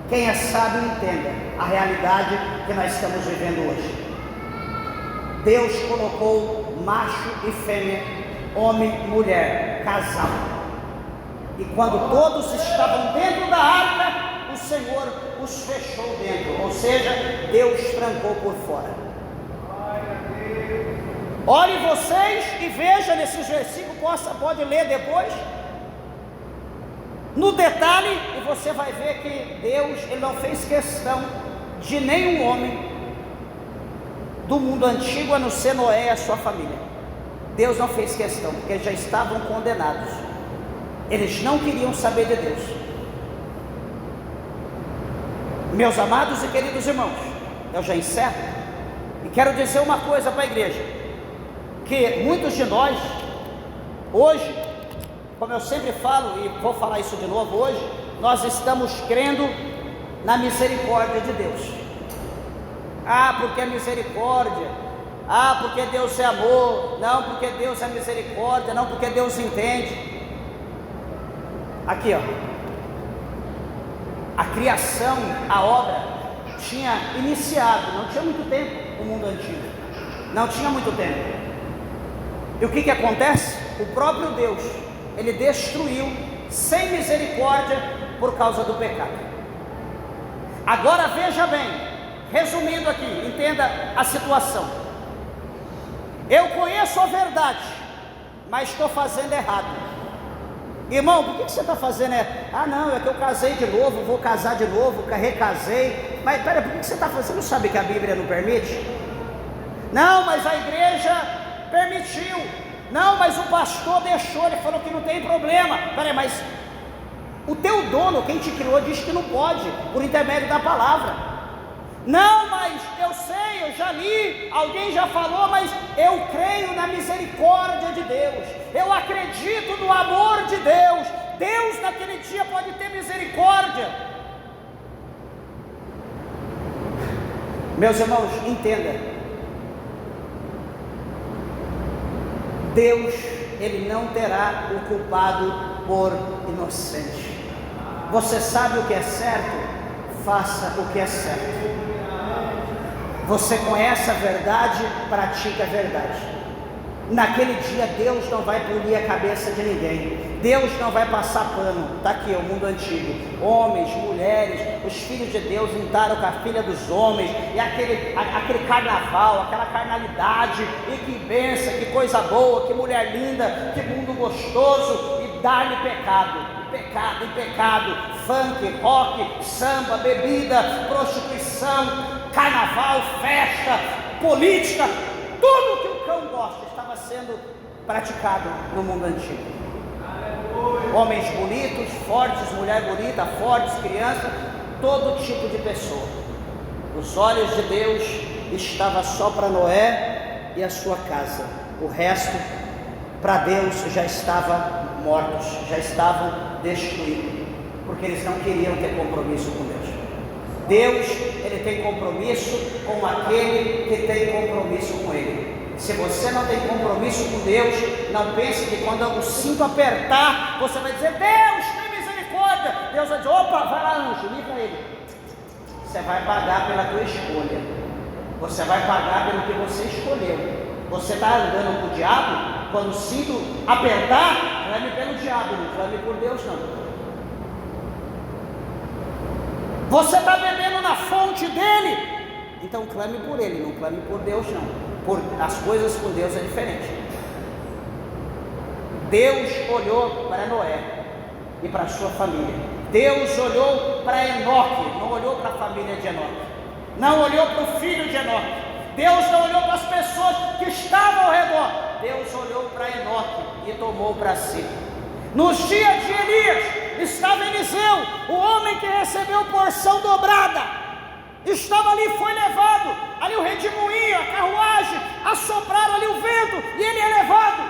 Quem é sábio entenda a realidade que nós estamos vivendo hoje. Deus colocou macho e fêmea, homem e mulher, casal. E quando todos estavam dentro da arca, o Senhor os fechou dentro, ou seja, Deus trancou por fora. Olhe vocês e veja nesses versículos, pode ler depois, no detalhe, e você vai ver que Deus, Ele não fez questão de nenhum homem do mundo antigo, a não ser Noé e a sua família. Deus não fez questão, porque eles já estavam condenados, eles não queriam saber de Deus. Meus amados e queridos irmãos, eu já encerro, e quero dizer uma coisa para a igreja, que muitos de nós, hoje, como eu sempre falo, e vou falar isso de novo hoje, nós estamos crendo na misericórdia de Deus. Ah, porque é misericórdia, ah, porque Deus é amor, não, porque Deus é misericórdia, não, porque Deus entende. Aqui, ó. A criação, a obra tinha iniciado, não tinha muito tempo, o mundo antigo. Não tinha muito tempo. E o que acontece? O próprio Deus, ele destruiu sem misericórdia por causa do pecado. Agora veja bem, resumindo aqui, entenda a situação. Eu conheço a verdade, mas estou fazendo errado. Irmão, por que você está fazendo? Ah não, é que eu casei de novo, vou casar de novo, recasei. Mas pera, por que você está fazendo? Você não sabe que a Bíblia não permite? Não, mas a igreja permitiu. Não, mas o pastor deixou, ele falou que não tem problema. Peraí, mas o teu dono, quem te criou, diz que não pode, por intermédio da palavra. Não, mas eu sei, eu já li, alguém já falou, mas eu creio na misericórdia de Deus, eu acredito no amor de Deus. Deus naquele dia pode ter misericórdia. Meus irmãos, entenda, Deus, ele não terá o culpado por inocente. Você sabe o que é certo? Faça o que é certo. Você conhece a verdade, pratica a verdade. Naquele dia Deus não vai polir a cabeça de ninguém. Deus não vai passar pano. Está aqui o mundo antigo. Homens, mulheres, os filhos de Deus juntaram com a filha dos homens. E aquele carnaval, aquela carnalidade. E que bênção, que coisa boa, que mulher linda, que mundo gostoso. E dar-lhe pecado. Pecado, pecado, funk, rock, samba, bebida, prostituição, carnaval, festa, política, tudo que o cão gosta estava sendo praticado no mundo antigo. Homens bonitos, fortes, mulher bonita, fortes, crianças, todo tipo de pessoa. Os olhos de Deus estavam só para Noé e a sua casa. O resto, para Deus, já estava mortos, já estavam destruídos, porque eles não queriam ter compromisso com Deus. Deus, ele tem compromisso com aquele que tem compromisso com ele. Se você não tem compromisso com Deus, não pense que quando o cinto apertar, você vai dizer: Deus, tem misericórdia. Deus vai dizer: opa, vai lá, anjo, livra ele. Você vai pagar pela tua escolha. Você vai pagar pelo que você escolheu. Você está andando com o diabo? Quando o cinto apertar, clame pelo diabo, não clame por Deus não. Você está bebendo na fonte dele, então clame por ele, não clame por Deus não. As coisas com Deus é diferente. Deus olhou para Noé e para a sua família. Deus olhou para Enoque, não olhou para a família de Enoque, não olhou para o filho de Enoque. Deus não olhou para as pessoas que estavam ao redor. Deus olhou para Enoque e tomou para si. Nos dias de Elias estava Eliseu, o homem que recebeu porção dobrada. Estava ali, foi levado. Ali o redemoinho, a carruagem, assopraram ali o vento e ele é levado.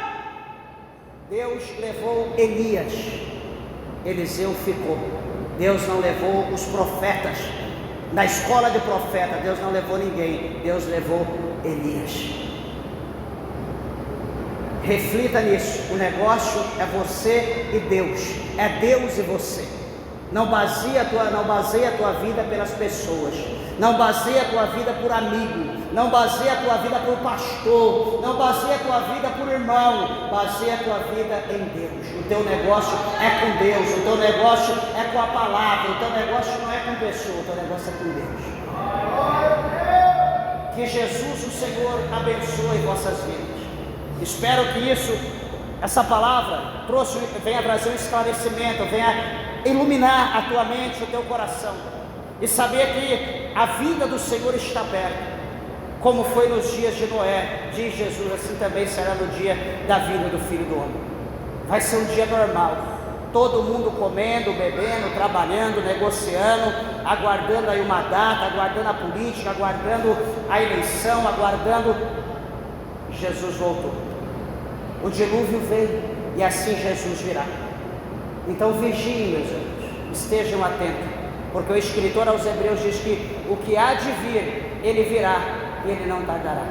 Deus levou Elias, Eliseu ficou. Deus não levou os profetas. Na escola de profeta, Deus não levou ninguém, Deus levou Elias. Reflita nisso, o negócio é você e Deus, é Deus e você. Não baseia a tua vida pelas pessoas, não baseia a tua vida por amigo, não baseia a tua vida por pastor, não baseia a tua vida por irmão, baseia a tua vida em Deus. O teu negócio é com Deus, o teu negócio é com a palavra, o teu negócio não é com pessoa, o teu negócio é com Deus. Que Jesus, o Senhor, abençoe vossas vidas. Espero que essa palavra venha trazer um esclarecimento, venha iluminar a tua mente, o teu coração, e saber que a vinda do Senhor está perto. Como foi nos dias de Noé, diz Jesus, assim também será no dia da vinda do Filho do Homem. Vai ser um dia normal, todo mundo comendo, bebendo, trabalhando, negociando, aguardando aí uma data, aguardando a política, aguardando a eleição, aguardando. Jesus voltou, o dilúvio veio e assim Jesus virá. Então vigiem, meus irmãos, estejam atentos, porque o escritor aos Hebreus diz que o que há de vir, ele virá e ele não tardará.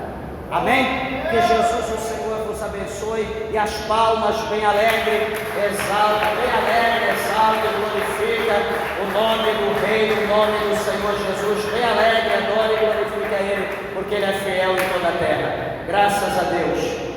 Amém? Que Jesus, o Senhor, vos abençoe. abençoe. E as palmas bem alegre, exalta, bem alegre, exalta e glorifica o nome do Rei, o nome do Senhor Jesus. Bem alegre, adore e glorifica Ele, porque Ele é fiel em toda a terra. Graças a Deus.